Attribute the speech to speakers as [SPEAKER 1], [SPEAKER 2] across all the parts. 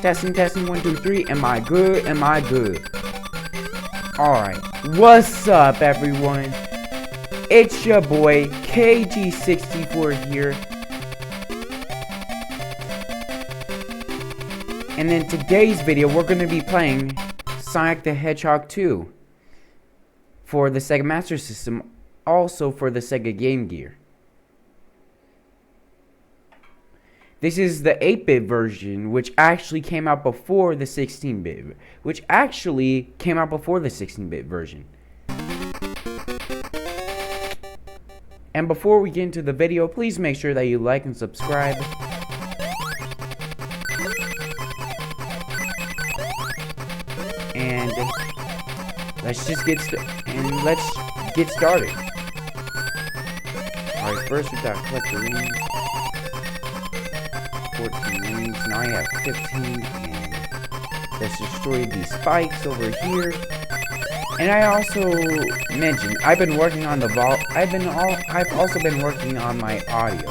[SPEAKER 1] Testing, testing, 1, 2, 3. Am I good? Am I good? Alright. What's up, everyone? It's your boy, KG64 here. And in today's video, we're going to be playing Sonic the Hedgehog 2 for the Sega Master System, also for the Sega Game Gear. This is the 8-bit version, which actually came out before the 16-bit, which actually came out before the 16-bit version. And before we get into the video, please make sure that you like and subscribe. And let's get started. Alright, first we gotta collect the rings. 14 rings. Now I have 15, and let's destroy these spikes over here. And I also mentioned I've been working on the I've also been working on my audio,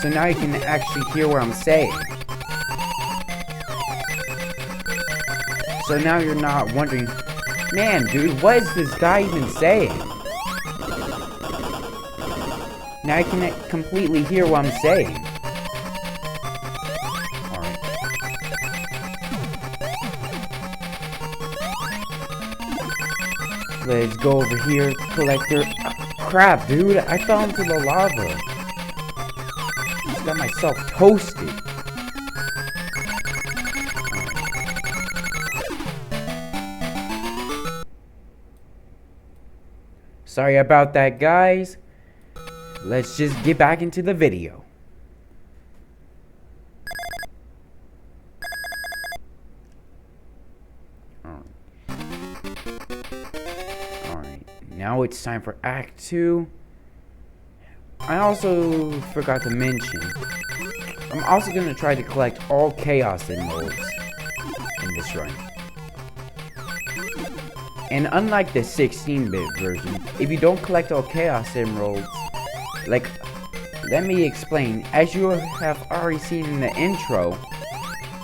[SPEAKER 1] so now you can actually hear what I'm saying. So now you're not wondering, man, dude, what is this guy even saying? Now I can completely hear what I'm saying. Alright. Let's go over here, collector. Crap, dude, I fell into the lava. Just got myself toasted. Sorry about that, guys. Let's just get back into the video. Alright, now it's time for Act 2. I also forgot to mention, I'm also going to try to collect all Chaos Emeralds in this run. And unlike the 16-bit version, if you don't collect all Chaos Emeralds, like, let me explain. As you have already seen in the intro,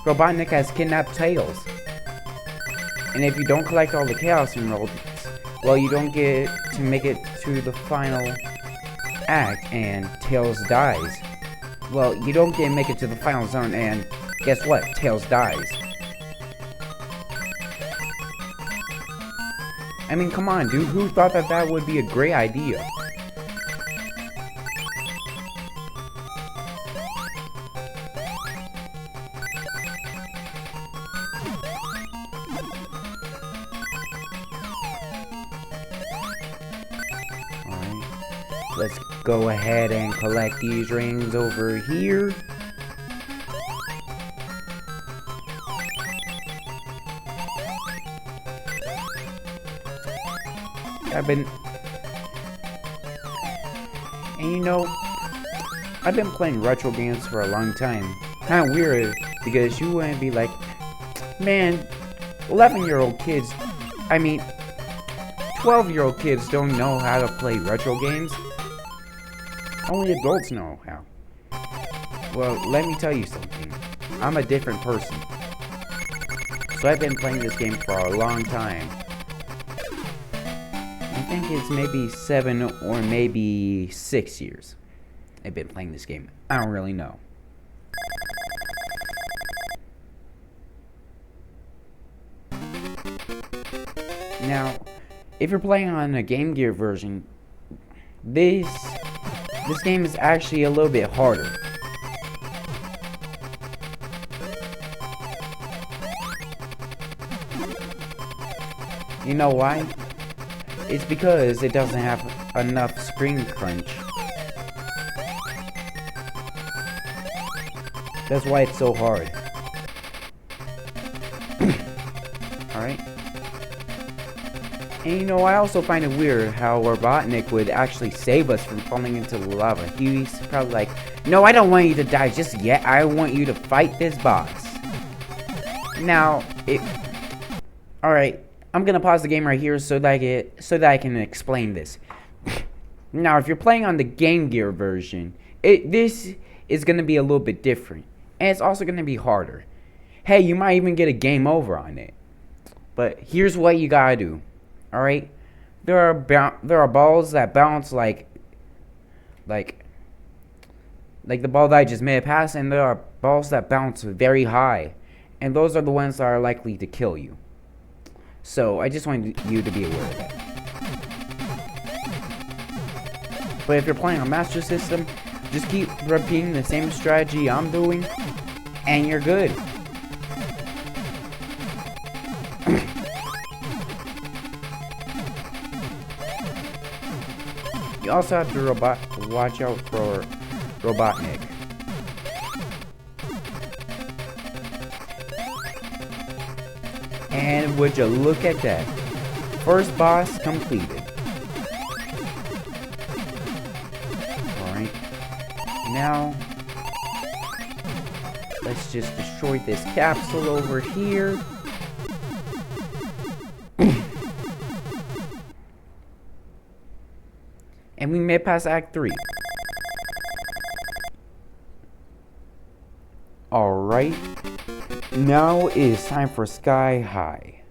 [SPEAKER 1] Robotnik has kidnapped Tails. And if you don't collect all the Chaos Emeralds, well, you don't get to make it to the final act, and Tails dies. Well, you don't get to make it to the final zone, and guess what? Tails dies. I mean, come on, dude. Who thought that that would be a great idea? Alright. Let's go ahead and collect these rings over here. And you know, I've been playing retro games for a long time. Kinda weird, because you wouldn't be like, man, 11-year-old kids, 12-year-old kids don't know how to play retro games. Only adults know how. Well, let me tell you something. I'm a different person. So I've been playing this game for a long time. I think it's maybe 7 or maybe 6 years I've been playing this game. I don't really know. Now, if you're playing on a Game Gear version, this game is actually a little bit harder. You know why? It's because it doesn't have enough screen crunch. That's why it's so hard. Alright. And you know, I also find it weird how Robotnik would actually save us from falling into the lava. He's probably like, no, I don't want you to die just yet. I want you to fight this boss. Now, alright. I'm gonna pause the game right here so that I can explain this. Now, if you're playing on the Game Gear version, this is gonna be a little bit different, and it's also gonna be harder. Hey, you might even get a game over on it. But here's what you gotta do. All right, there are balls that bounce like the ball that I just made a pass, and there are balls that bounce very high, and those are the ones that are likely to kill you. So I just want you to be aware of that. But if you're playing on Master System, just keep repeating the same strategy I'm doing, and you're good. You also have to watch out for Robotnik. And would you look at that? First boss completed. Alright. Now, let's just destroy this capsule over here. And we made past Act 3. Alright. Now it is time for Sky High.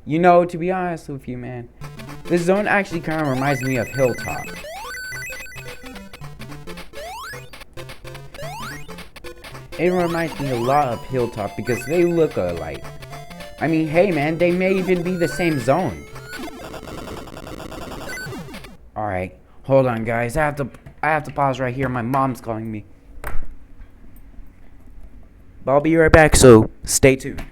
[SPEAKER 1] You know, to be honest with you, man, this zone actually kind of reminds me of Hilltop. It reminds me a lot of Hilltop because they look alike. I mean, hey man, they may even be the same zone. Alright, hold on guys, I have to pause right here, my mom's calling me. But I'll be right back, so stay tuned.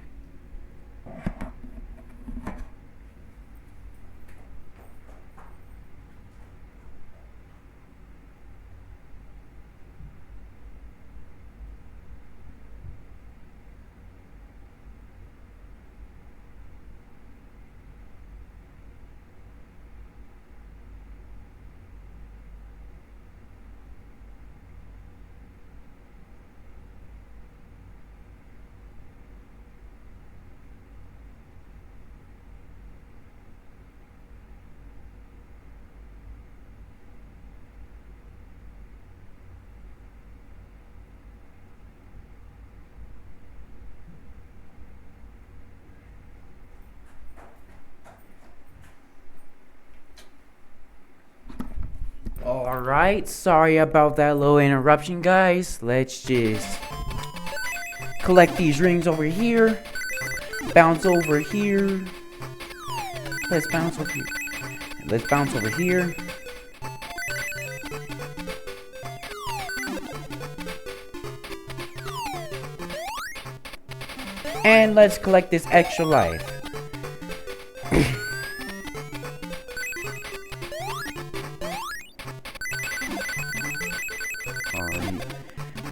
[SPEAKER 1] Alright, sorry about that little interruption, guys. Let's just collect these rings over here. Bounce over here. Let's bounce over here. Let's bounce over here. And let's collect this extra life.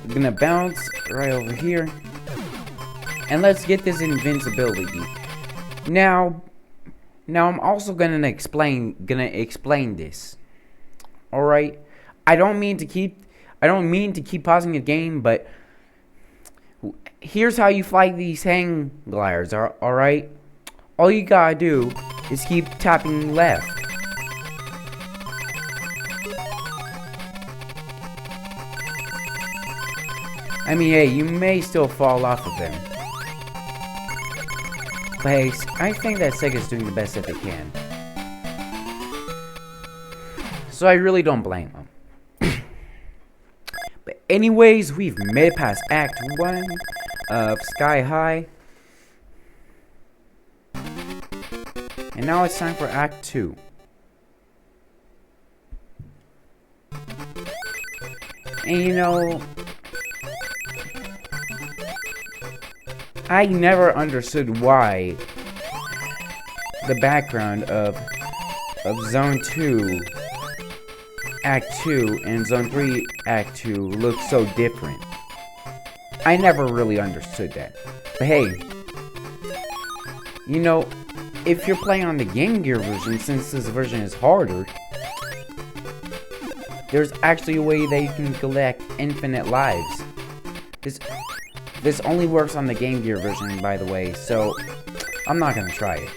[SPEAKER 1] We're gonna bounce right over here. And let's get this invincibility. Now I'm also gonna explain this. Alright? I don't mean to keep pausing the game, but here's how you fight these hang gliders, alright? All you gotta do is keep tapping left. I mean, hey, you may still fall off of them. But hey, I think that Sega's doing the best that they can. So I really don't blame them. But anyways, we've made it past Act 1 of Sky High. And now it's time for Act 2. And you know, I never understood why the background of Zone 2 Act 2 and Zone 3 Act 2 look so different. I never really understood that. But hey, you know, if you're playing on the Game Gear version, since this version is harder, there's actually a way that you can collect infinite lives. This only works on the Game Gear version, by the way, so I'm not gonna try it.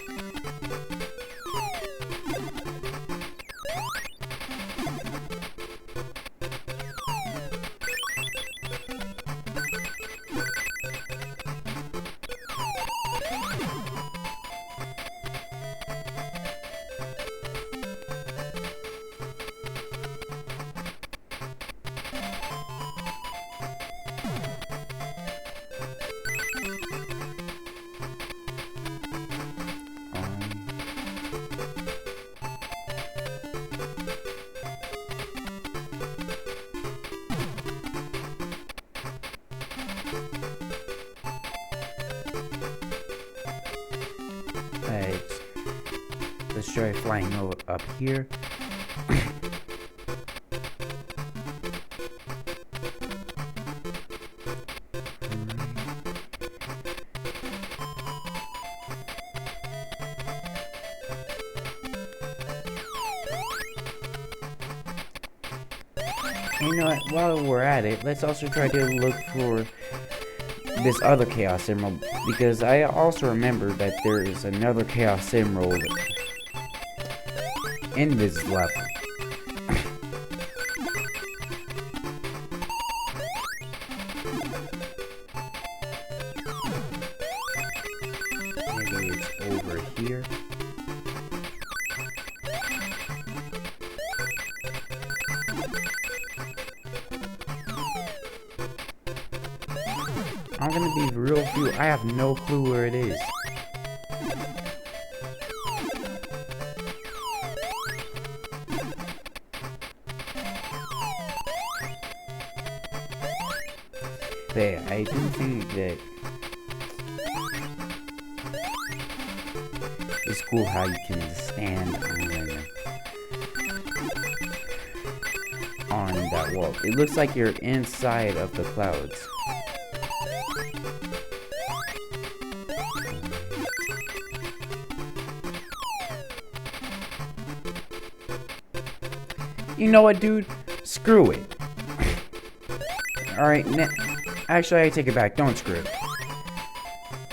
[SPEAKER 1] Let's try flying up here. You know what, while we're at it, let's also try to look for this other Chaos Emerald, because I also remember that there is another Chaos Emerald in this level. Maybe it's over here. I'm gonna be real few. I have no clue where it is. There, I do think that it's cool how you can stand on that wall. It looks like you're inside of the clouds. You know what, dude? Screw it. Alright, actually, I take it back. Don't screw it.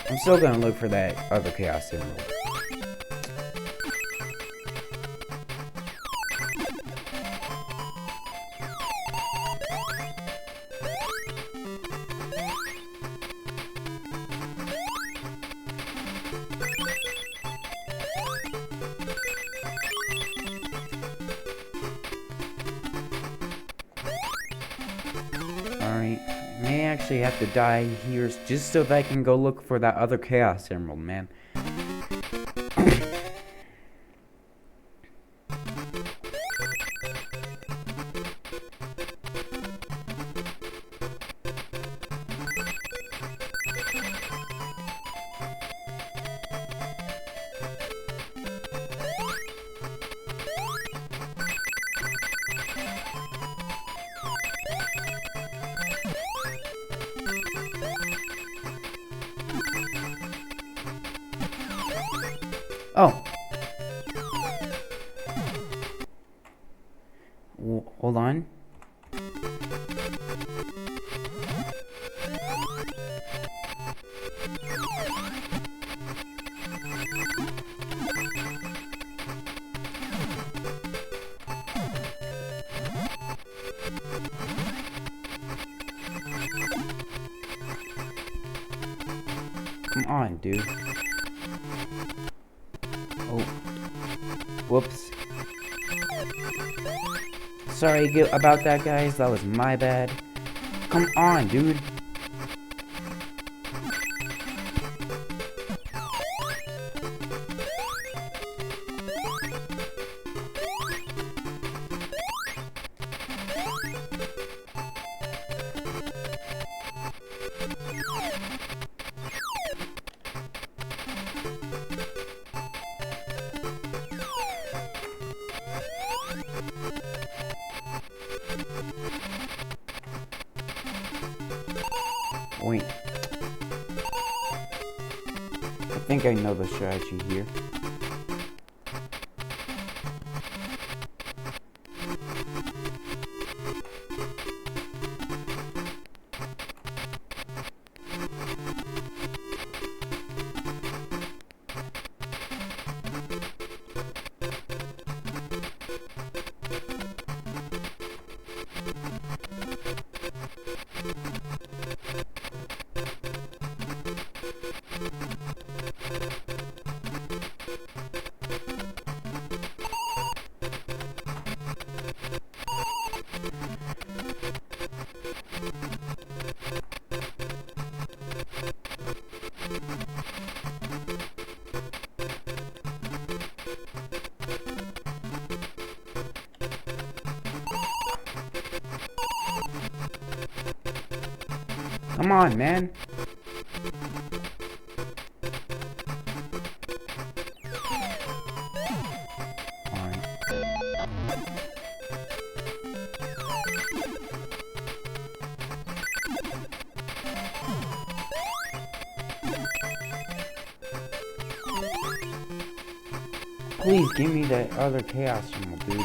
[SPEAKER 1] I'm still gonna look for that other Chaos Emerald. Alright, may actually have to die here just so that I can go look for that other Chaos Emerald, man. Oh. Hold on. Come on, dude. Oh. Whoops. Sorry about that, guys. That was my bad. Come on, dude. Wait. I think I know the strategy here. Come on, man. Please give me that other chaos emerald, dude.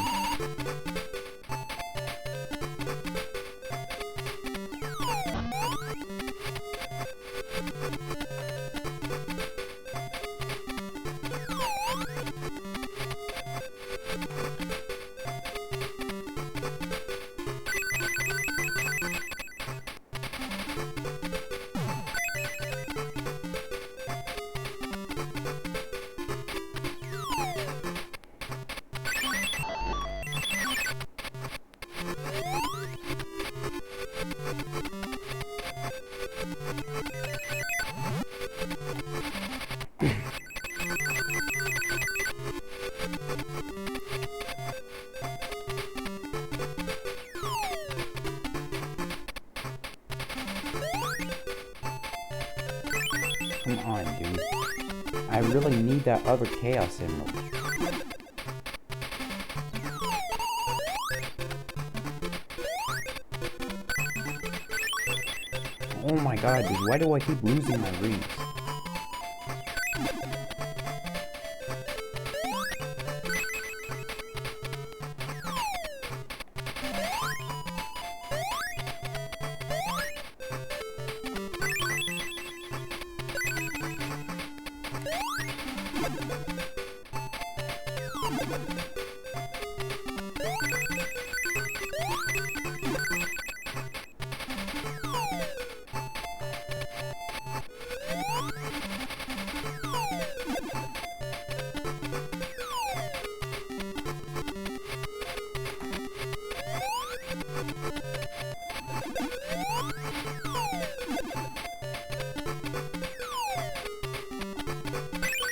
[SPEAKER 1] Come on, dude. I really need that other chaos emerald. Oh my god, dude. Why do I keep losing my rings?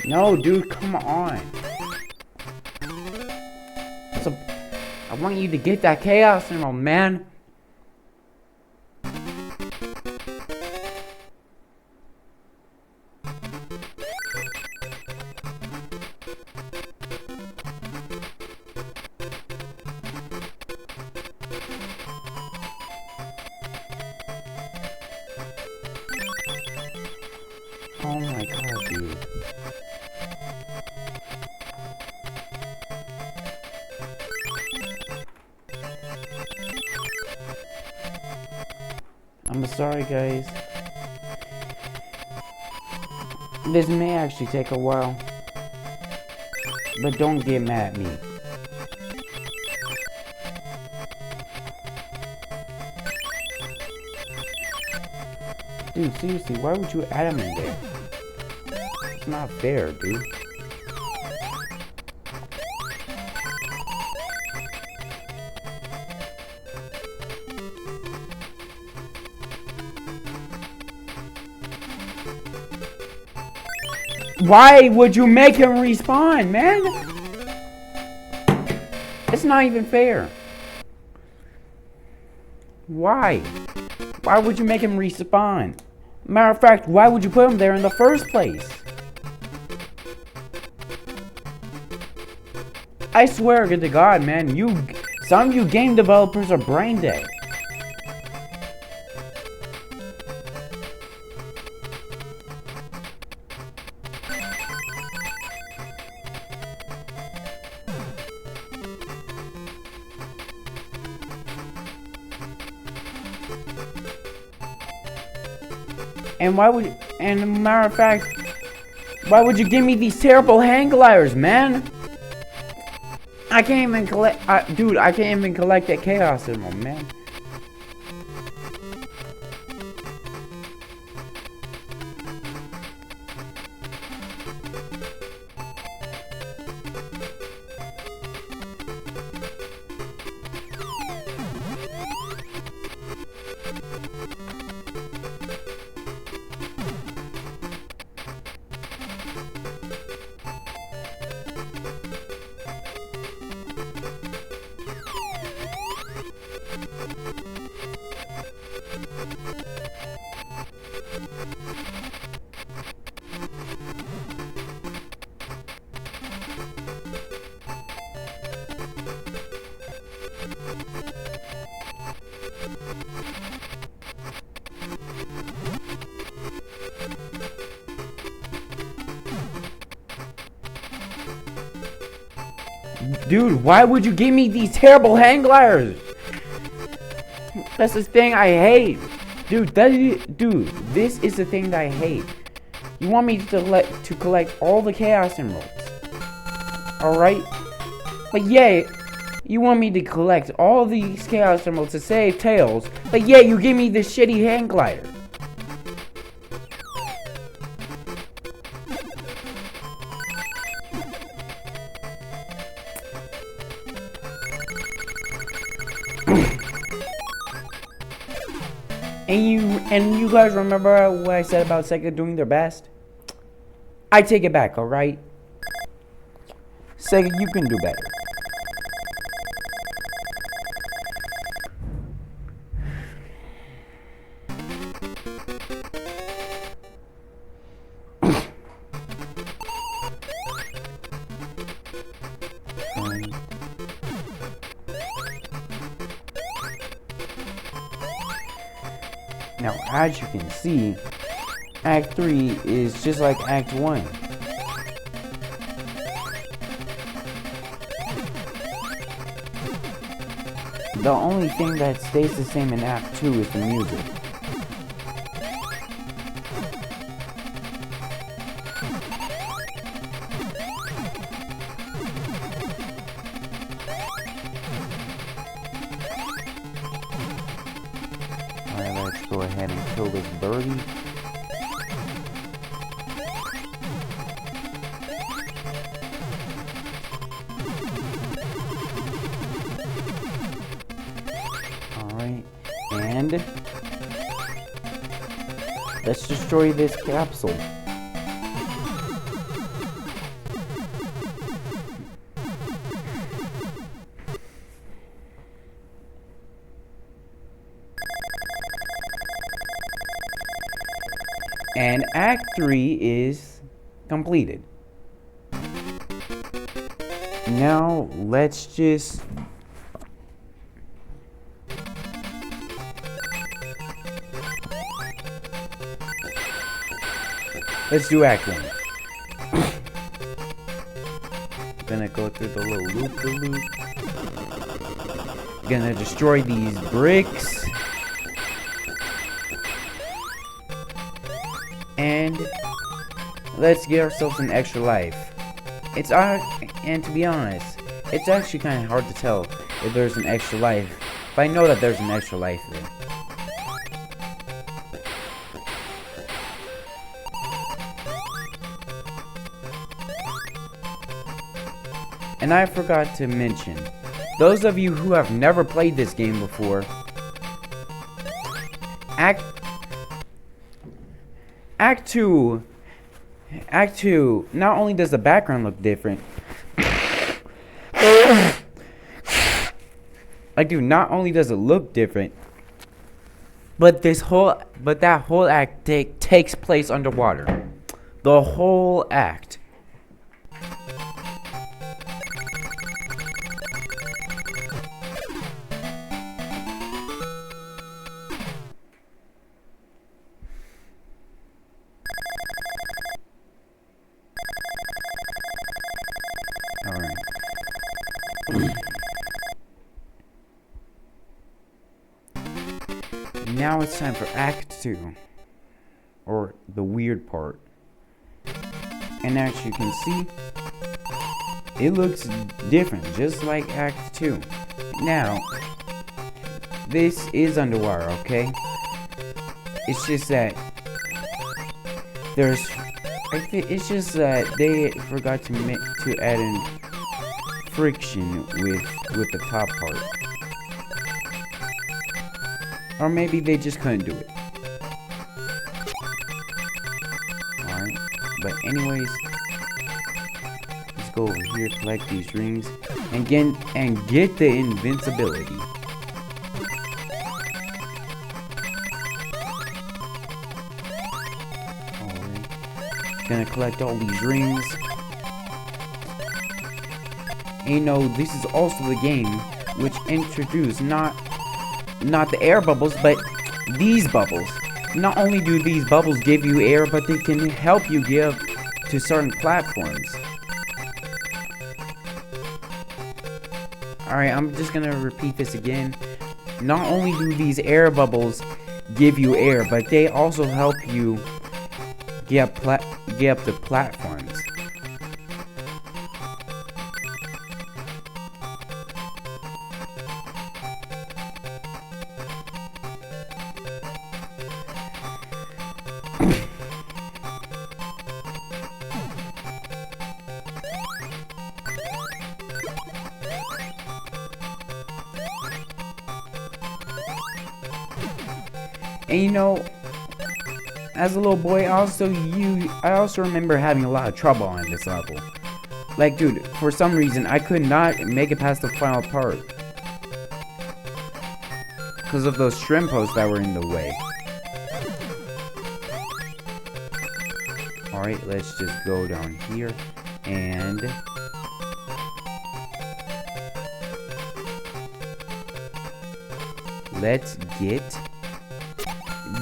[SPEAKER 1] No, dude, come on. So, I want you to get that chaos emerald, man. Oh my god, dude. I'm sorry, guys. This may actually take a while. But don't get mad at me. Dude, seriously, why would you add him in there? It's not fair, dude. Why would you make him respawn, man? It's not even fair. Why? Why would you make him respawn? Matter of fact, why would you put him there in the first place? I swear to God, man, some of you game developers are brain dead. And and a matter of fact, why would you give me these terrible hang gliders, man? I can't even collect, dude, I can't even collect that chaos emerald, man. Dude, why would you give me these terrible hang gliders? That's the thing I hate. Dude, this is the thing that I hate. You want me to collect all the Chaos Emeralds. Alright? But yeah, you want me to collect all these Chaos Emeralds to save Tails. But yeah, you give me this shitty hang glider. And you guys remember what I said about Sega doing their best? I take it back, alright? Sega, you can do better. Now, as you can see, Act 3 is just like Act 1. The only thing that stays the same in Act 2 is the music. Alright, let's go ahead and kill this birdie. Alright, and let's destroy this capsule. And Act 3 is completed. Now, let's just... let's do Act 1. Gonna go through the little loop-de-loop. Gonna destroy these bricks. And let's get ourselves an extra life. And to be honest, it's actually kind of hard to tell if there's an extra life, but I know that there's an extra life there. And I forgot to mention, those of you who have never played this game before, Act 2, not only does the background look different, not only does it look different, but that whole act takes place underwater. The whole act. Alright. Now it's time for Act 2. Or the weird part. And as you can see, it looks different, just like Act 2. Now, this is underwater, okay? It's just that it's just that they forgot to add in friction with the top part, or maybe they just couldn't do it. All right, but anyways, let's go over here, collect these rings, and get the invincibility. Gonna collect all these rings. And you know, this is also the game which introduced not the air bubbles, but these bubbles. Not only do these bubbles give you air, but they can help you get to certain platforms. Alright, I'm just gonna repeat this again. Not only do these air bubbles give you air, but they also help you get up the platforms. And you know, as a little boy, I also remember having a lot of trouble on this level. Like, dude, for some reason, I could not make it past the final part. Because of those shrimpos that were in the way. Alright, let's just go down here. And... let's get...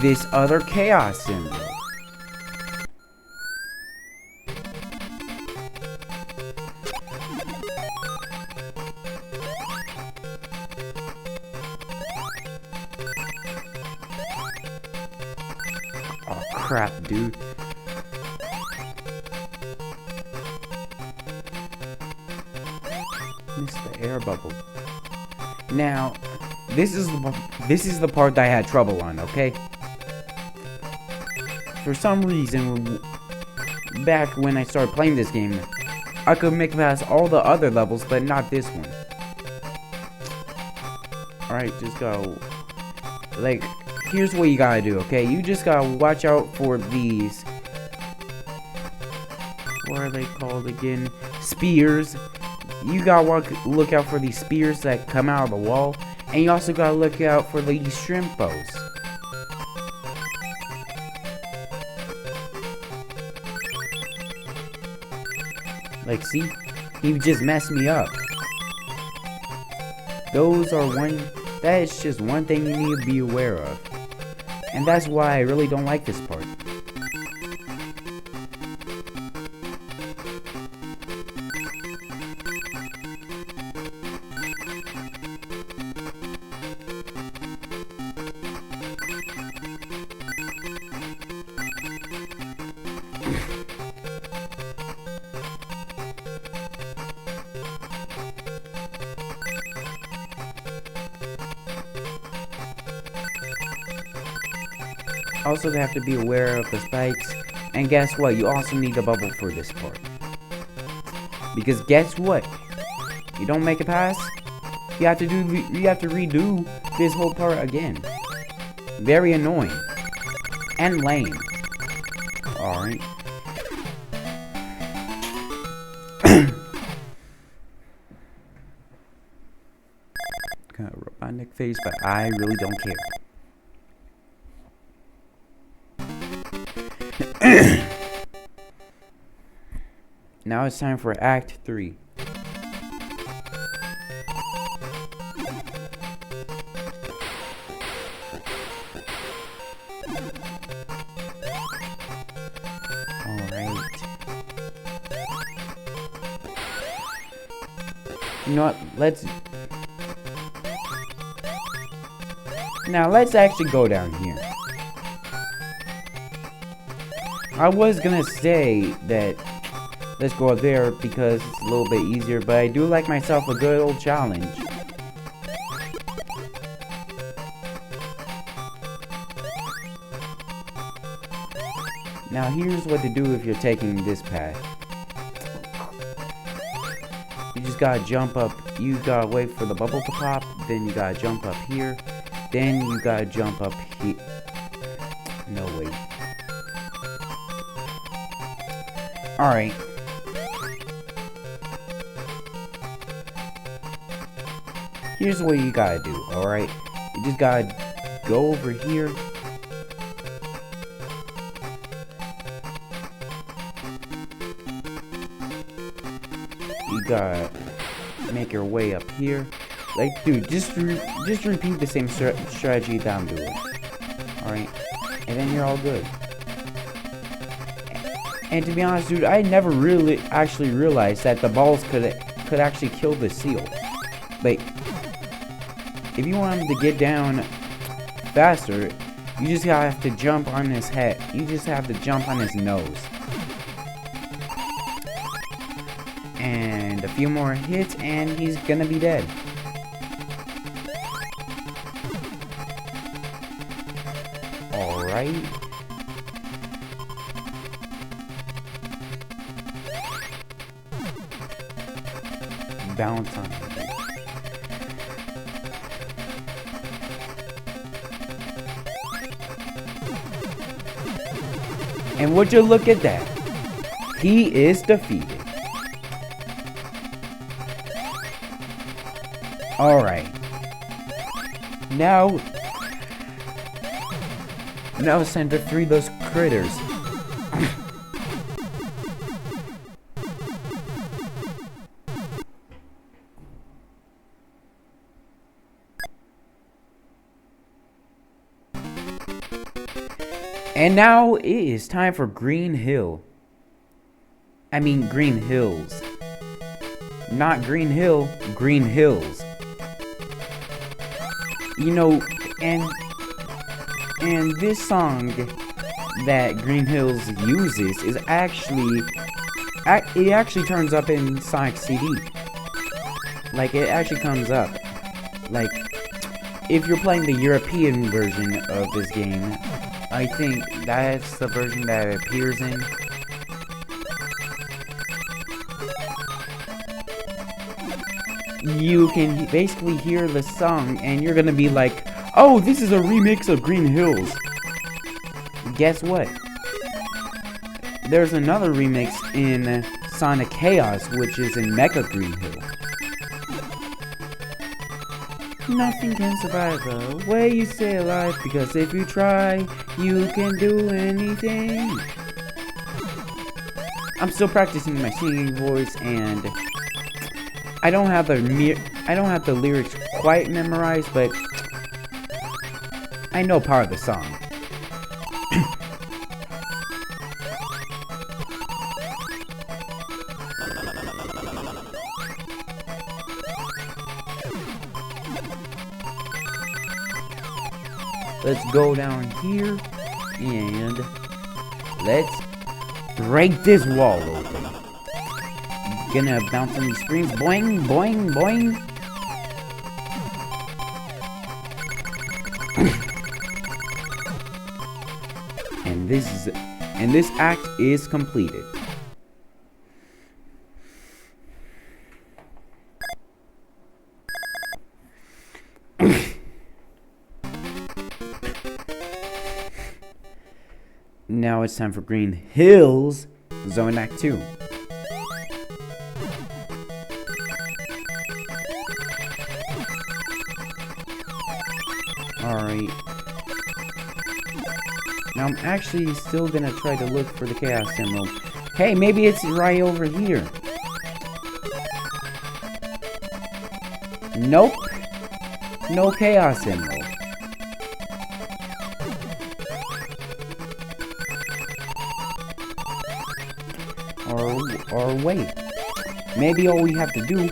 [SPEAKER 1] this other chaos symbol. Oh crap, dude. Missed the air bubble. Now, this is the part that I had trouble on, okay? For some reason, back when I started playing this game, I could make it past all the other levels, but not this one. Alright, just go. Like, here's what you gotta do, okay? You just gotta watch out for these. What are they called again? Spears. You gotta look out for these spears that come out of the wall. And you also gotta look out for these shrimpos. Like, see? He just messed me up. That is just one thing you need to be aware of. And that's why I really don't like this part. Also, they have to be aware of the spikes. And guess what? You also need a bubble for this part. Because guess what? You don't make it past, you have to redo this whole part again. Very annoying. And lame. Alright. Got a robotic face, but I really don't care. Now it's time for Act 3. Alright. You know what? Let's actually go down here. I was gonna say that let's go up there because it's a little bit easier, but I do like myself a good old challenge. Now here's what to do if you're taking this path. You just gotta jump up, you gotta wait for the bubble to pop, then you gotta jump up here, then you gotta jump up here. No, wait. Alright. Here's what you gotta do, alright? You just gotta go over here. You gotta make your way up here. Like, dude, just repeat the same strategy that I'm doing. Alright? And then you're all good. And to be honest, dude, I never really actually realized that the balls could actually kill the seal. But if you want him to get down faster, you just have to jump on his head. You just have to jump on his nose. And a few more hits and he's gonna be dead. Alright. Bounce on it. And would you look at that? He is defeated. Alright. Now it's time to free those critters. And now it is time for Green Hill. I mean Green Hills. Not Green Hill, Green Hills. You know, and this song that Green Hills uses is actually, it actually turns up in Sonic CD. Like, it actually comes up. Like, if you're playing the European version of this game, I think that's the version that it appears in. You can basically hear the song and you're gonna be like, oh, this is a remix of Green Hills. Guess what? There's another remix in Sonic Chaos, which is in Mecha Green Hill. Nothing can survive the way you stay alive, because if you try, you can do anything. I'm still practicing my singing voice, and I don't have the lyrics quite memorized, but I know part of the song. Let's go down here and let's break this wall open. Gonna bounce on these screens. Boing, boing, boing. and this act is completed. Now it's time for Green Hills Zone Act 2. Alright. Now I'm actually still gonna try to look for the Chaos Emerald. Hey, maybe it's right over here. Nope. No Chaos Emerald. Or wait, maybe all we have to do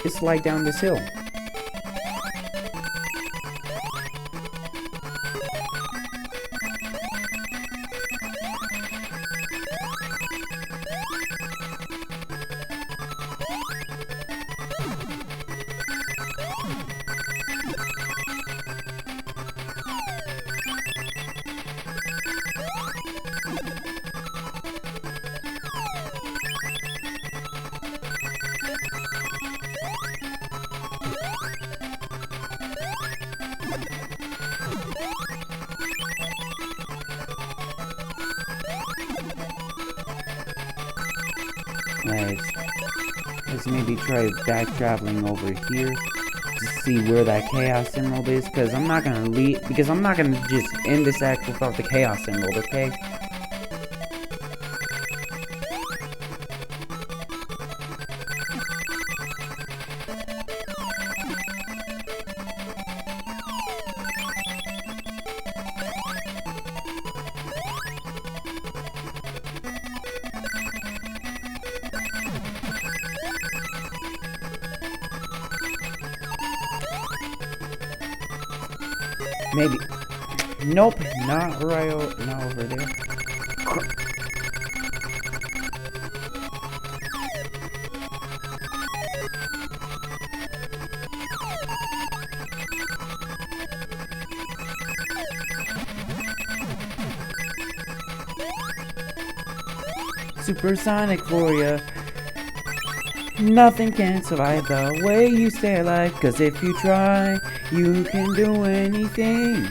[SPEAKER 1] is slide down this hill. Let's maybe try back traveling over here to see where that Chaos Emerald is, because I'm not gonna just end this act without the Chaos Emerald, okay? Maybe. Nope, not right not over there. Supersonic for ya. Nothing can survive the way you stay alive. Cause if you try, you can do anything.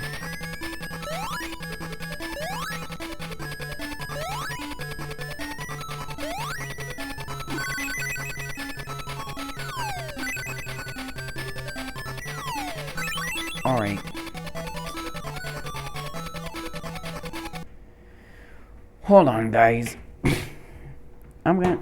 [SPEAKER 1] Alright. Hold on, guys. I'm gonna...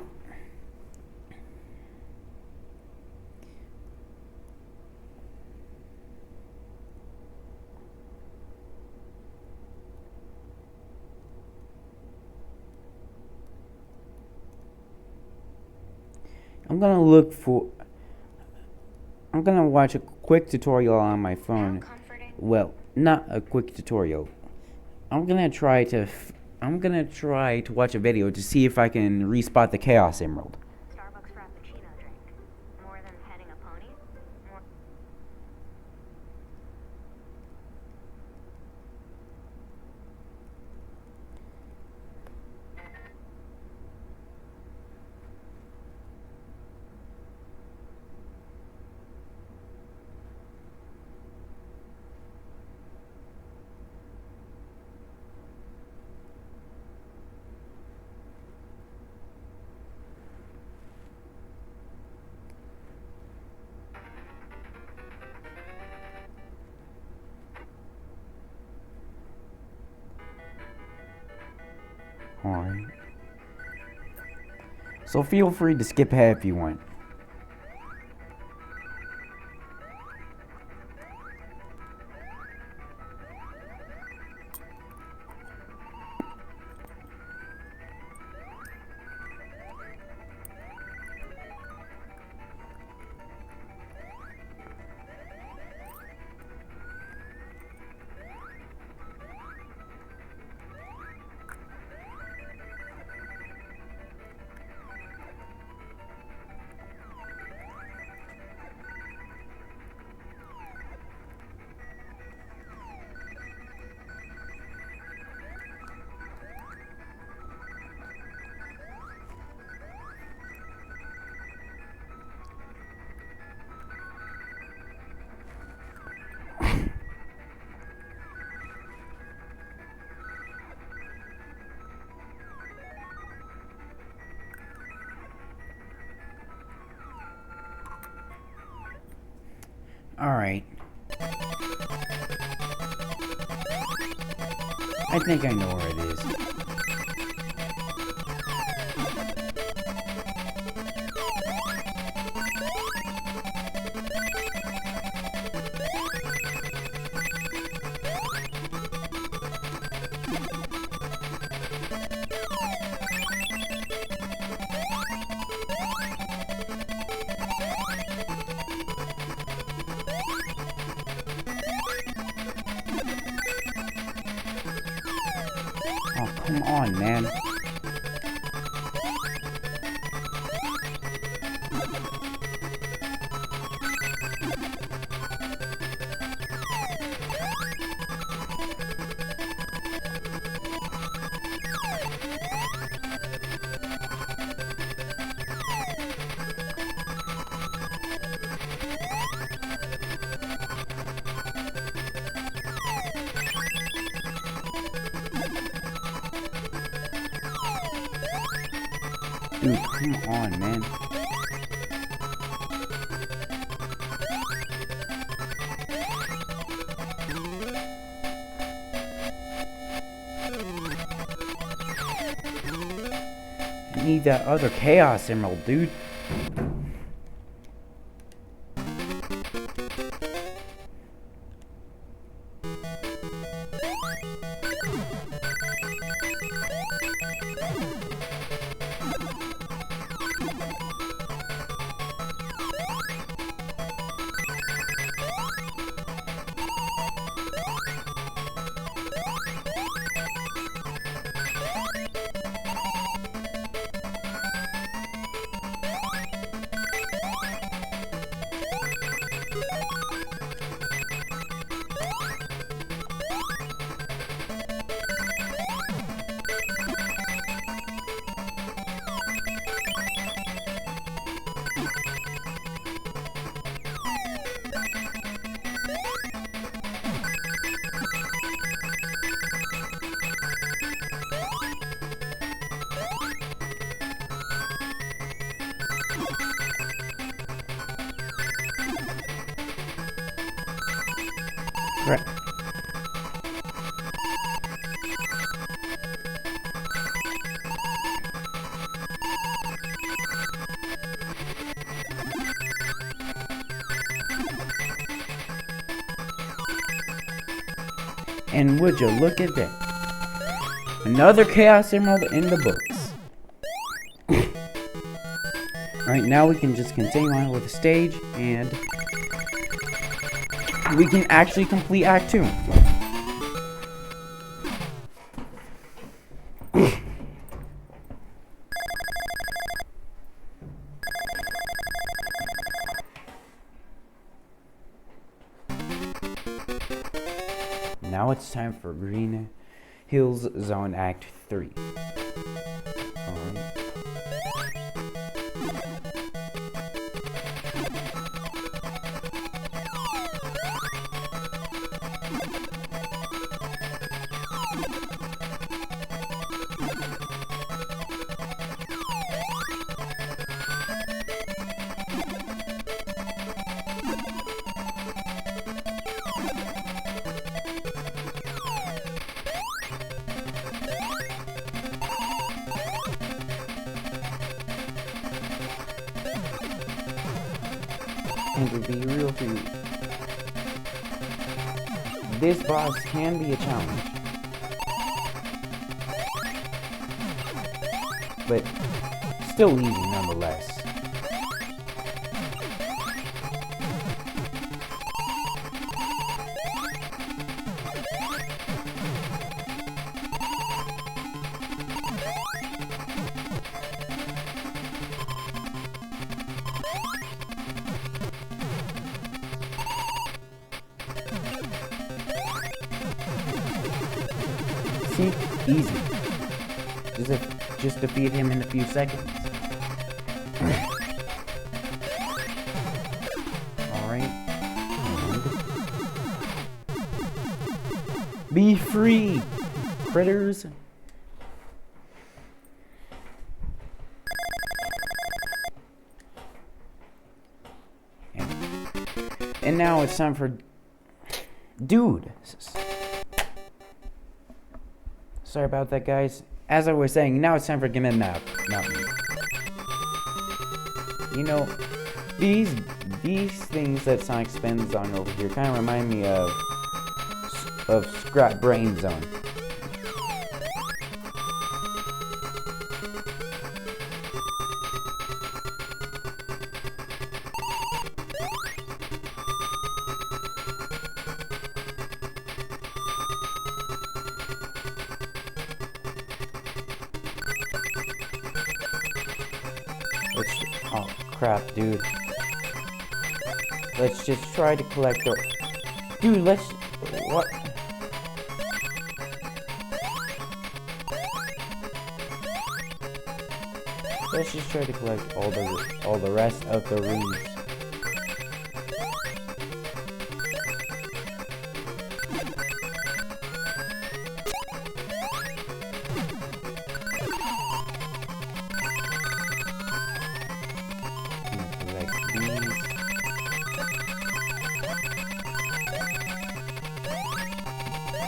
[SPEAKER 1] I'm gonna watch a quick tutorial on my phone. Well, not a quick tutorial. I'm gonna try to watch a video to see if I can respot the Chaos Emerald.
[SPEAKER 2] Starbucks Frappuccino drink. More than petting a pony? More...
[SPEAKER 1] Alright. So feel free to skip ahead if you want. Alright. I think I know where it is. Oh, come on, man. Dude, come on, man. I need that other Chaos Emerald, dude. Right. And would you look at that? Another Chaos Emerald in the books. Alright, now we can just continue on with the stage, and we can actually complete Act 2. Now it's time for Green Hills Zone Act 3. Alright. And to be real for you, this boss can be a challenge, but still easy nonetheless. See? Easy. Just defeat him in a few seconds. Alright. Be free, critters. And now it's time for... Dude. Sorry about that, guys. As I was saying, now it's time for Gimme Map. Not me. You know, these things that Sonic spends on over here kind of remind me of Scrap Brain Zone. Oh crap, dude. Let's just try to collect the... Dude, let's... What? Let's just try to collect all the rest of the rooms.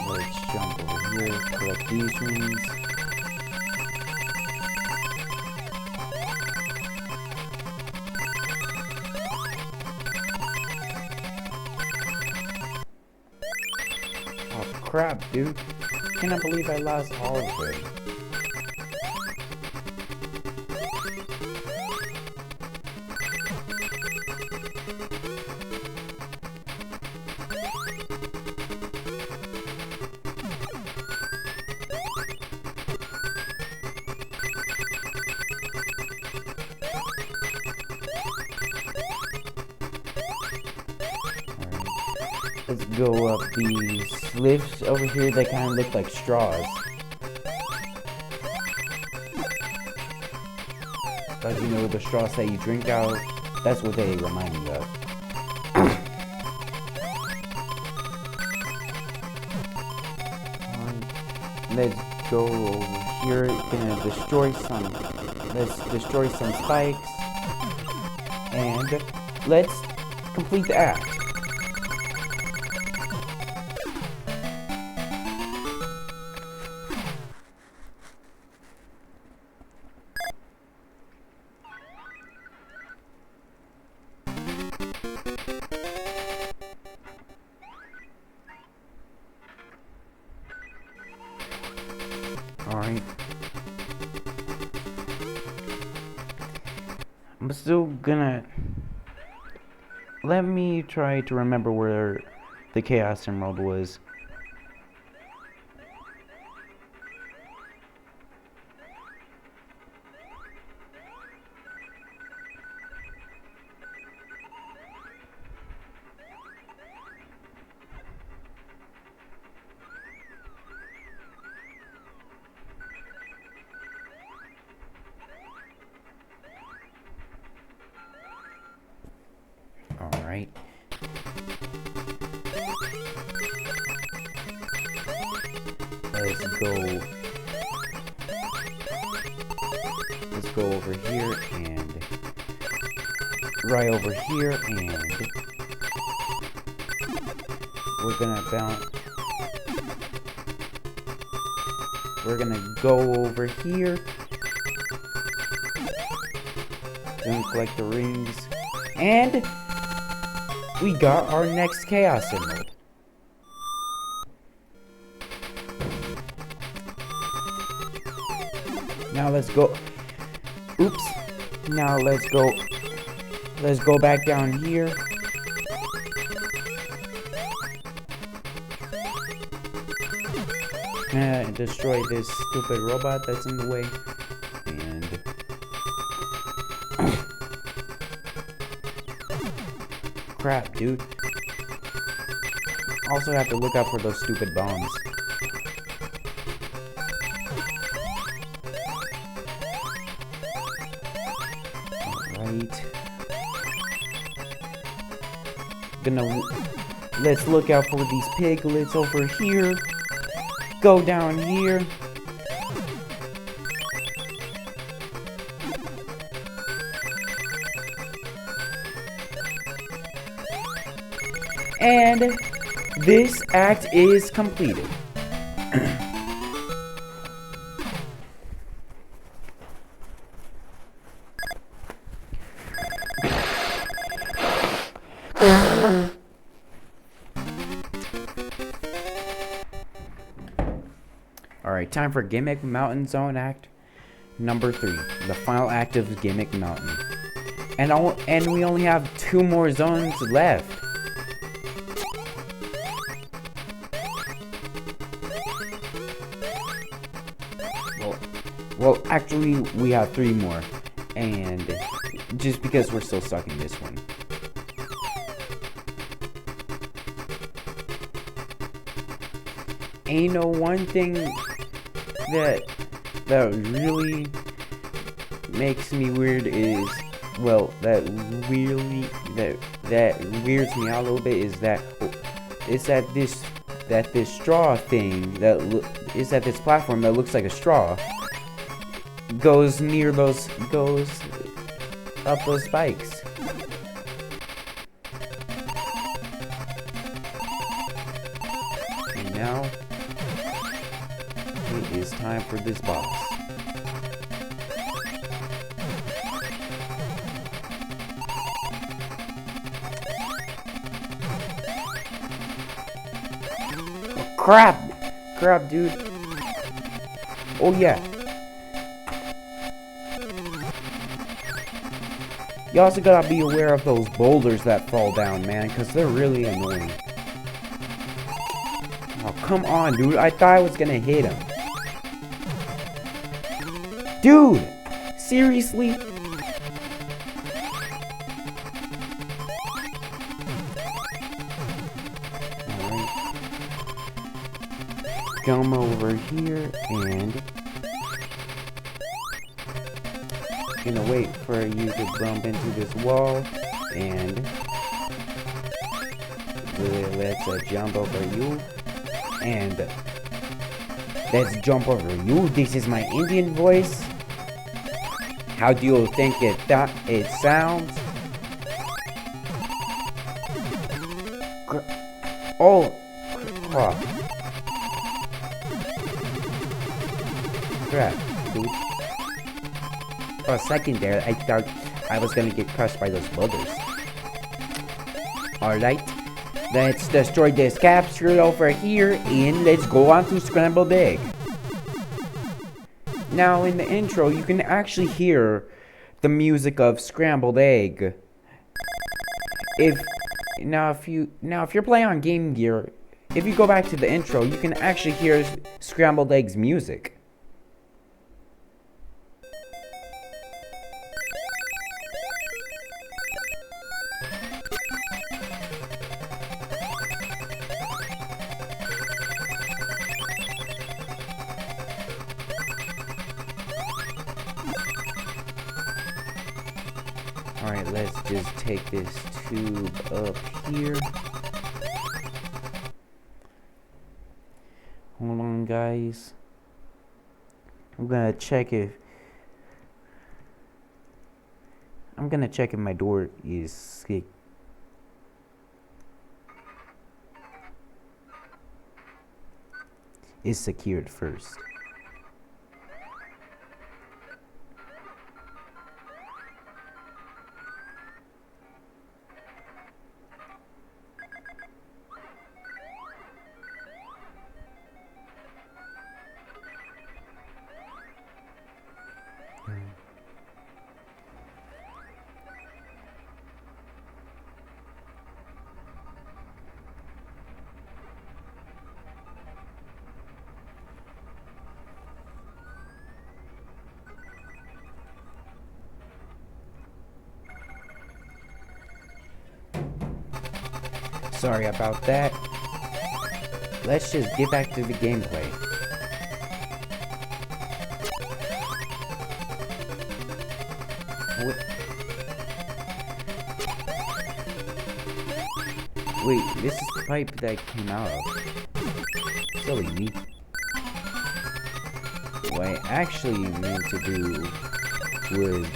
[SPEAKER 1] Let's jump over here, collect these rings. Oh crap, dude. Cannot believe I lost all of it. Let's go up these lifts over here that kind of look like straws. Like, you know, the straws that you drink out, that's what they remind me of. Let's go over here, let's destroy some spikes, and let's complete the act. I'm still gonna... Let me try to remember where the Chaos Emerald was. Alright. Let's go over here and right over here, and we're gonna bounce. We're gonna go over here. Gonna collect the rings, and we got our next Chaos Emerald. Now let's go. Oops. Now let's go. Let's go back down here. And destroy this stupid robot that's in the way. And crap, dude. Also have to look out for those stupid bombs. Alright. Let's look out for these piglets over here. Go down here. And this act is completed. Alright, time for Gimmick Mountain Zone Act number 3. The final act of Gimmick Mountain. And we only have 2 more zones left. Well, actually, we have 3 more. And just because we're still stuck in this one. And you know, one thing that really makes me weird is, well, that weirds me out a little bit is that this straw thing is that this platform that looks like a straw goes up those spikes. And now it is time for this boss. Oh, crap, dude. Oh yeah. You also gotta be aware of those boulders that fall down, man, because they're really annoying. Oh, come on, dude. I thought I was gonna hit him. Dude! Seriously? Alright. Come over here and... gonna wait for you to bump into this wall, and let's jump over you, and let's jump over you. This is my Indian voice. How do you think it sounds? Oh, crap, dude. For a second there, I thought I was gonna get crushed by those boulders. Alright, let's destroy this capsule over here, and let's go on to Scrambled Egg. Now in the intro, you can actually hear the music of Scrambled Egg. If you're playing on Game Gear, if you go back to the intro, you can actually hear Scrambled Egg's music. Alright, let's just take this tube up here. Hold on, guys. I'm gonna check if my door is secured first. Sorry about that. Let's just get back to the gameplay. Wait, this is the pipe that came out of. Silly me. What I actually meant to do was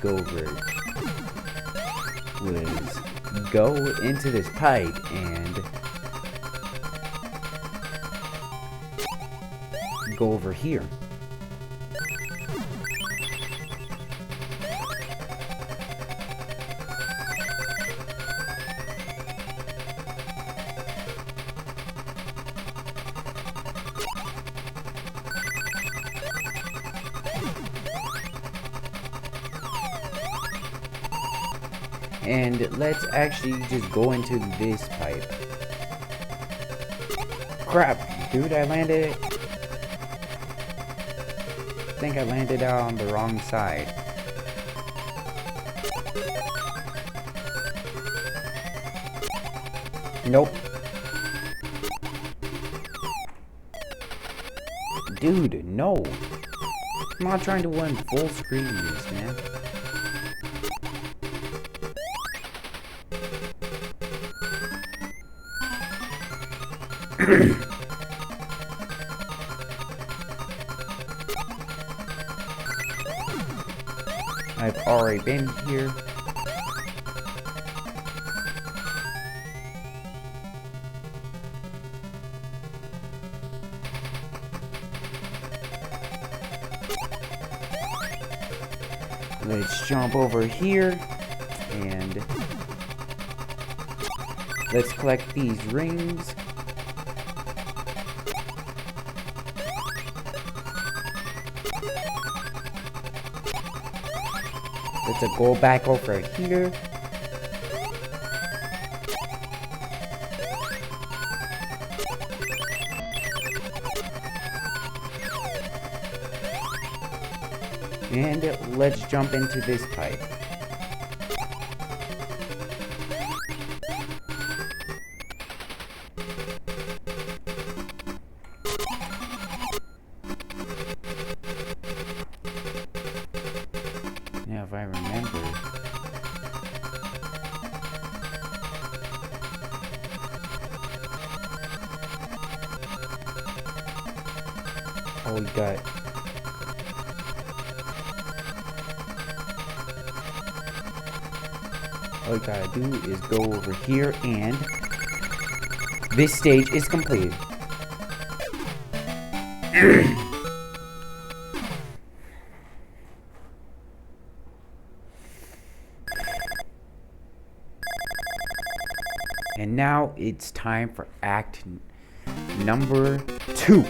[SPEAKER 1] go into this pipe and go over here. And let's actually just go into this pipe. Crap, dude, I think I landed out on the wrong side. Nope. Dude, no. I'm not trying to win full screen this, man. I've already been here. Let's jump over here and let's collect these rings. Let's go back over here. And let's jump into this pipe. Now, if I remember, all we got. All we gotta do is go over here, and this stage is completed. And now it's time for act number 2.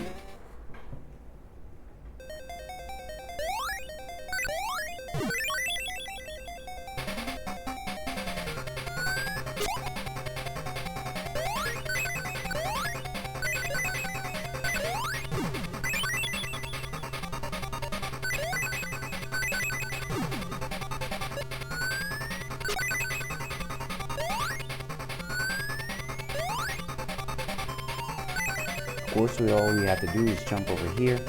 [SPEAKER 1] course, all we have to do is jump over here.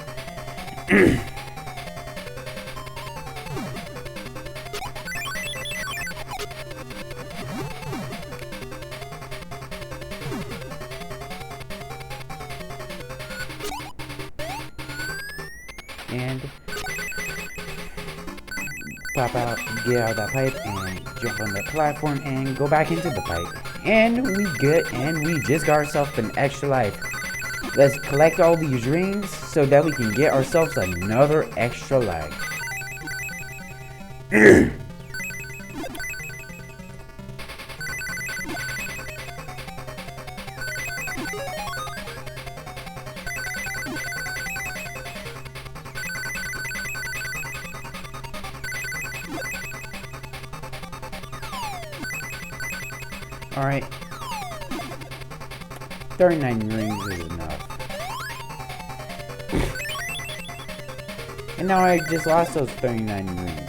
[SPEAKER 1] And pop out, get out of that pipe, and jump on that platform, and go back into the pipe. And we just got ourselves an extra life. Let's collect all these rings so that we can get ourselves another extra life. Alright. 39 rings is enough. And now I just lost those 39 rings.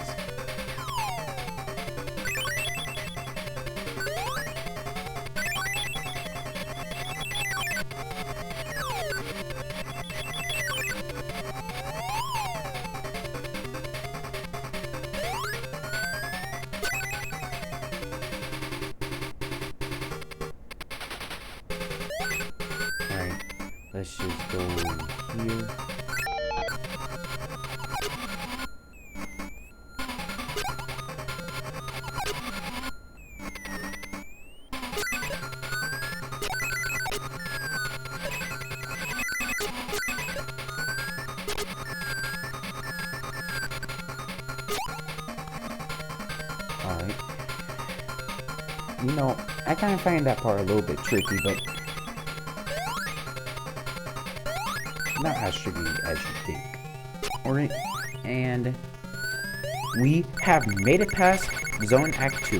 [SPEAKER 1] Alright, let's just go here. Alright. You know, I kind of find that part a little bit tricky, but not as tricky as you think. Alright, and we have made it past Zone Act 2.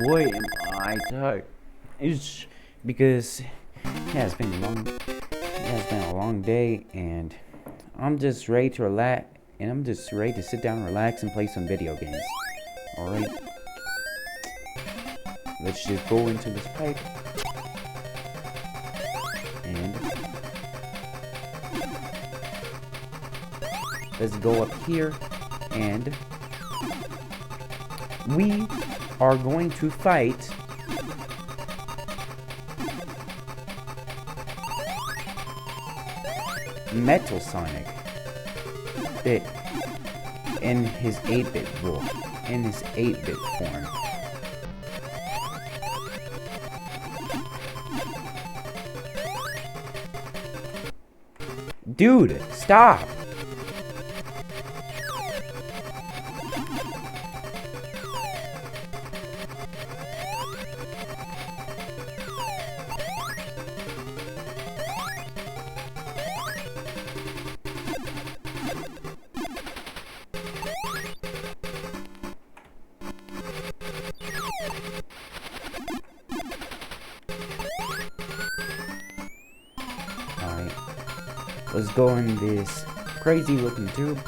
[SPEAKER 1] Boy, am I tired. It's because it's been a long day, and I'm just ready to relax, and I'm just ready to sit down and relax and play some video games. Alright. Let's just go into this pipe. And let's go up here, and we are going to fight Metal Sonic in his 8-bit form. In his 8-bit form. Dude, stop! Alright. Let's go in this crazy looking tube.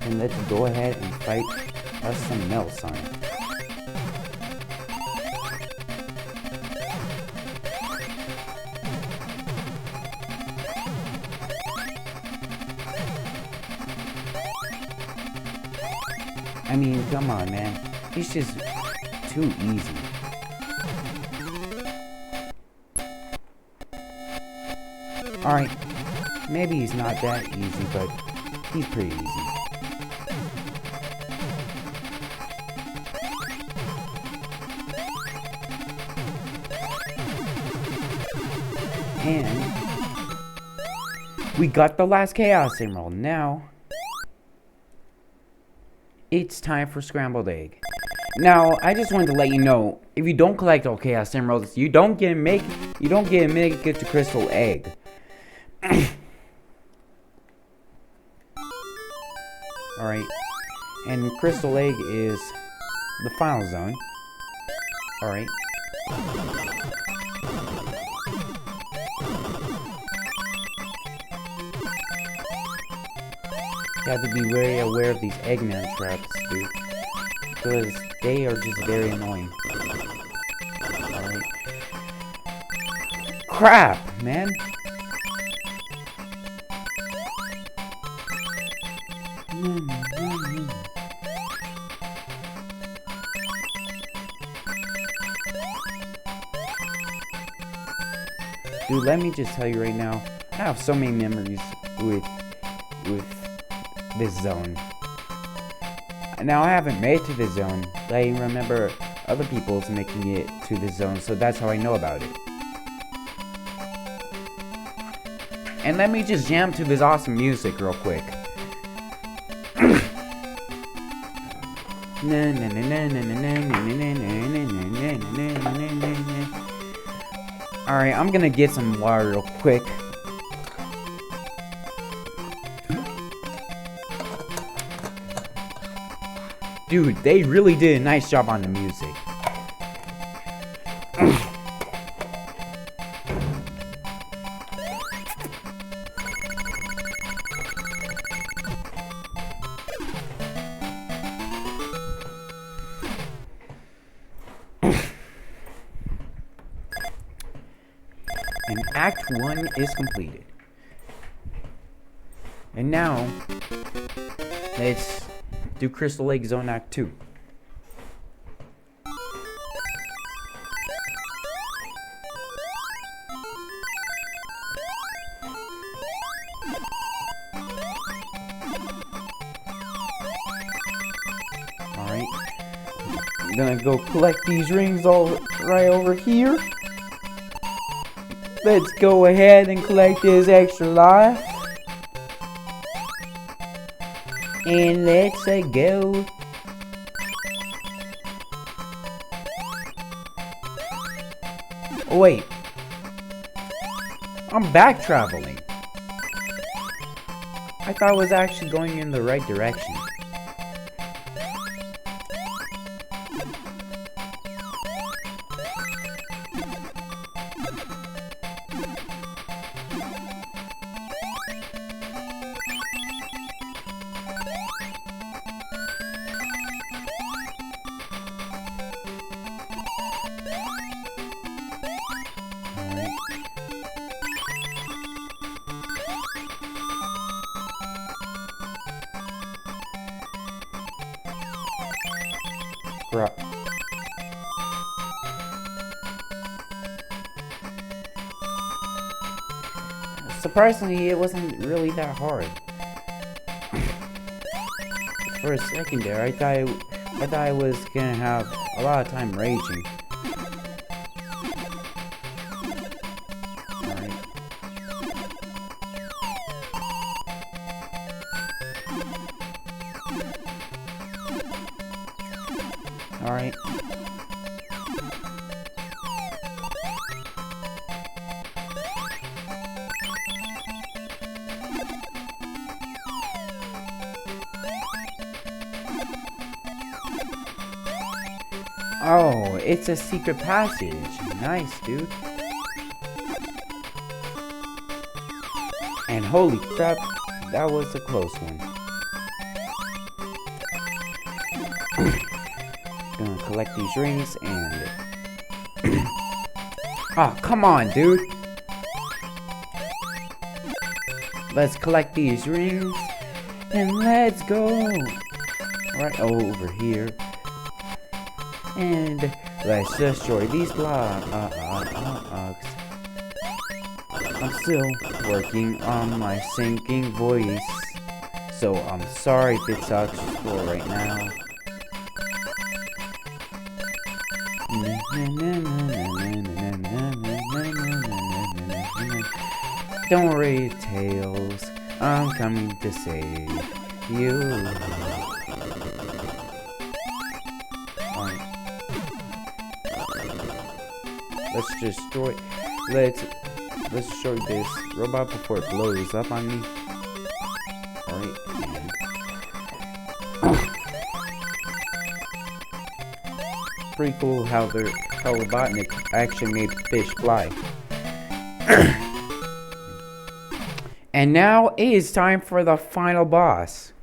[SPEAKER 1] And let's go ahead and fight us some Metal Sonic. I mean, come on, man. He's just too easy. Alright, maybe he's not that easy, but he's pretty easy. And we got the last Chaos Emerald. Now it's time for Scrambled Egg. Now, I just wanted to let you know, if you don't collect all Chaos Emeralds, you don't get to make it to Crystal Egg. Alright, and Crystal Egg is the final zone. Alright. You have to be very aware of these Eggman traps, dude. Because they are just very annoying. Alright. Crap, man! Dude, let me just tell you right now, I have so many memories with this zone. Now, I haven't made it to this zone, but I remember other people's making it to this zone, so that's how I know about it. And let me just jam to this awesome music real quick. Alright, I'm gonna get some water real quick. Dude, they really did a nice job on the music. And Act 1 is completed. And now, let's do Crystal Lake Zone Act 2. Alright. I'm gonna go collect these rings all right over here. Let's go ahead and collect this extra life. And let's go. Oh, wait. I'm back traveling. I thought I was actually going in the right direction. Crap. Surprisingly, it wasn't really that hard. For a second there, I thought I was gonna have a lot of time raging. Alright. Alright. Oh, it's a secret passage. Nice, dude. And holy crap, that was a close one. Gonna collect these rings and... Oh, come on, dude. Let's collect these rings and let's go. Right over here. And let's destroy these blocks. I'm still working on my singing voice, so I'm sorry if it sucks for right now. Don't worry, Tails, I'm coming to save you. Alright. Let's destroy this robot before it blows up on me. Alright, and pretty cool how Robotnik actually made fish fly. And now it is time for the final boss.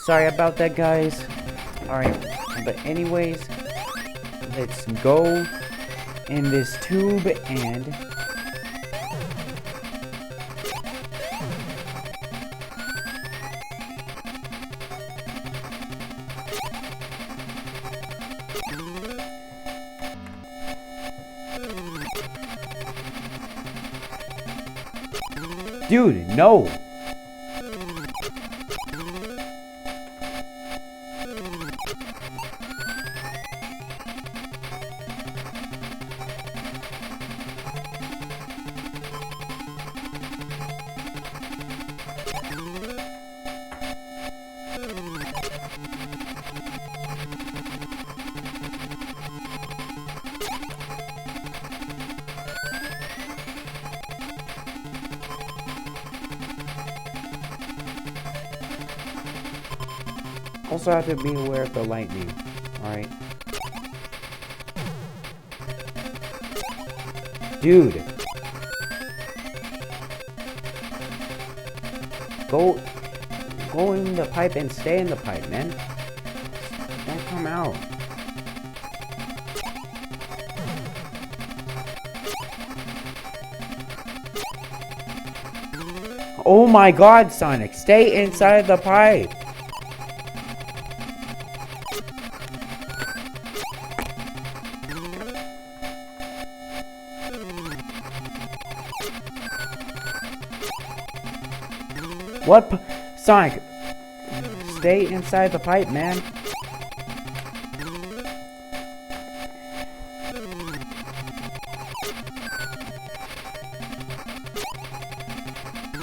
[SPEAKER 1] Sorry about that, guys. Alright, but anyways, let's go in this tube and... Dude, no! Also have to be aware of the lightning, alright? Dude! Go in the pipe and stay in the pipe, man. Don't come out. Oh my god, Sonic, stay inside the pipe! What? Sonic, stay inside the pipe, man.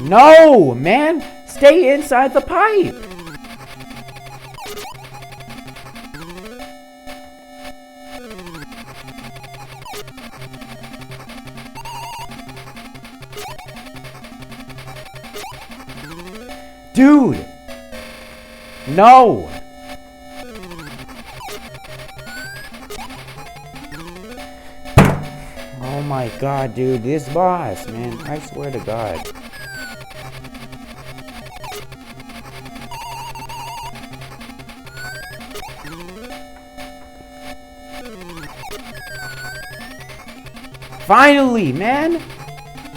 [SPEAKER 1] No, man, stay inside the pipe. Dude! No! Oh my god, dude, this boss, man, I swear to god. Finally, man!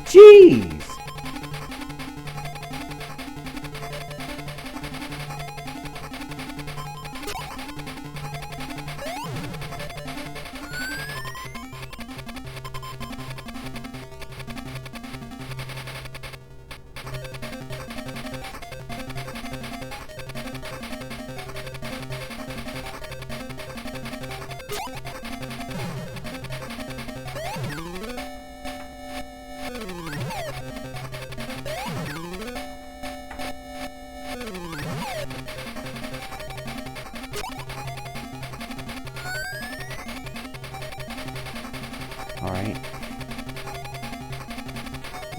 [SPEAKER 1] Jeez! Alright.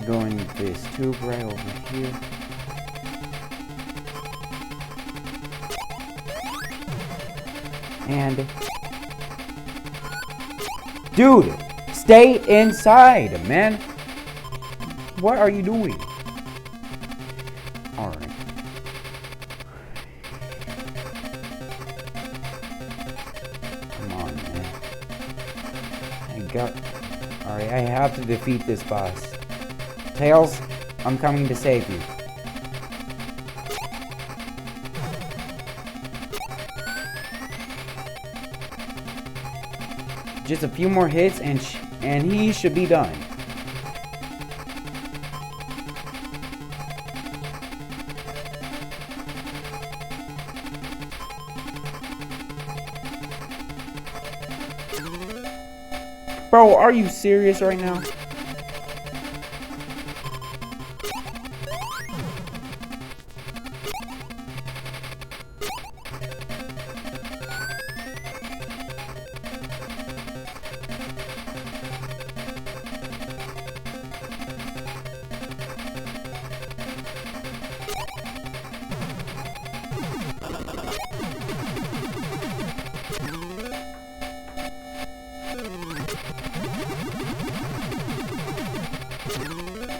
[SPEAKER 1] Going this tube right over here. And... Dude! Stay inside, man! What are you doing? Alright. Come on, man. Alright, I have to defeat this boss. Tails, I'm coming to save you. Just a few more hits and he should be done. Bro, are you serious right now?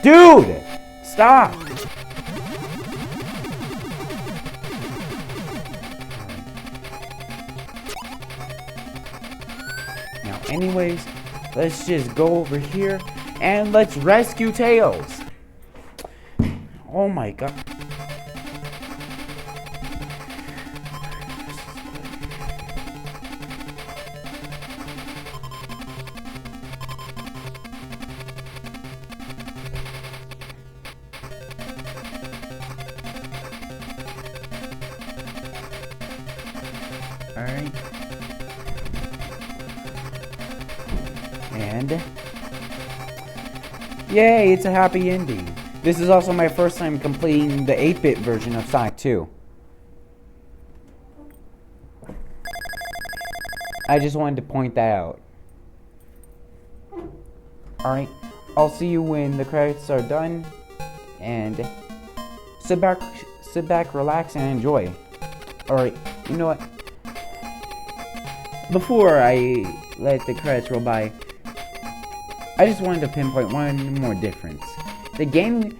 [SPEAKER 1] Dude! Stop! now. Anyways, let's just go over here and let's rescue Tails. Oh my god. Alright. And yay, it's a happy ending. This is also my first time completing the 8-bit version of Sonic 2. I just wanted to point that out. Alright, I'll see you when the credits are done. And sit back, relax, and enjoy. Alright, you know what? Before I let the credits roll by, I just wanted to pinpoint one more difference. The Game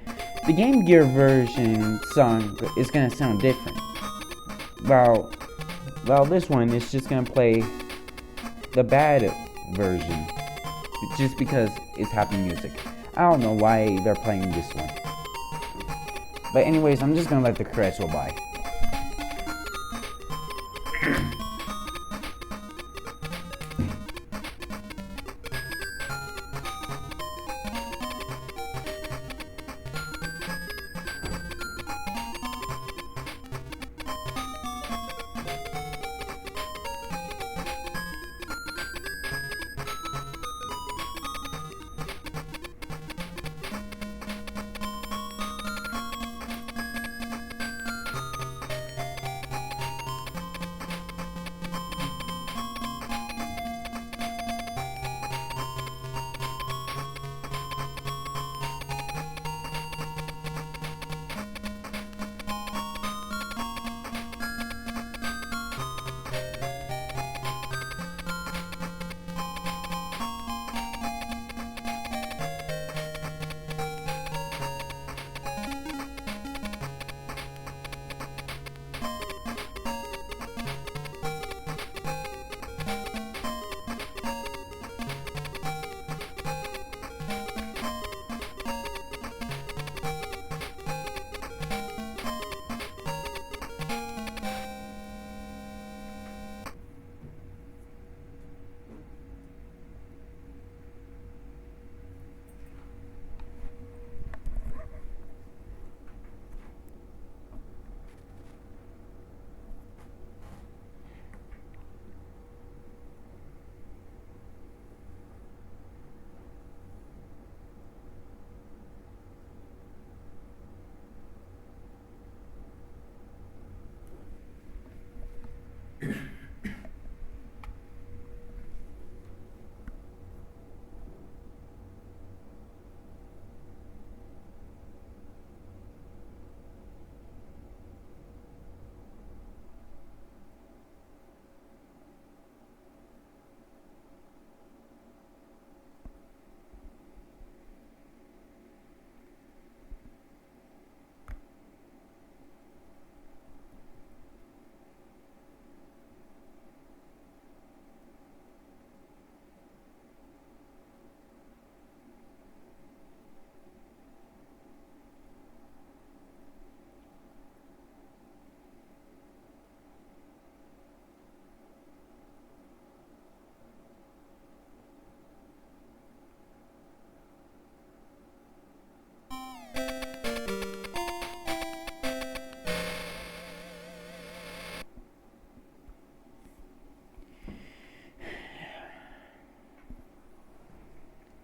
[SPEAKER 1] Gear version song is gonna sound different. Well, this one is just gonna play the bad version, just because it's happy music. I don't know why they're playing this one. But anyways, I'm just gonna let the credits roll by.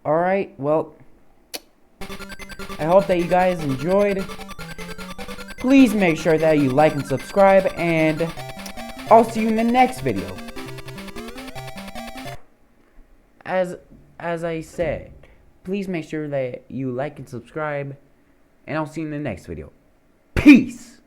[SPEAKER 1] Alright, well, I hope that you guys enjoyed. Please make sure that you like and subscribe, and I'll see you in the next video. As I said, please make sure that you like and subscribe, and I'll see you in the next video. Peace!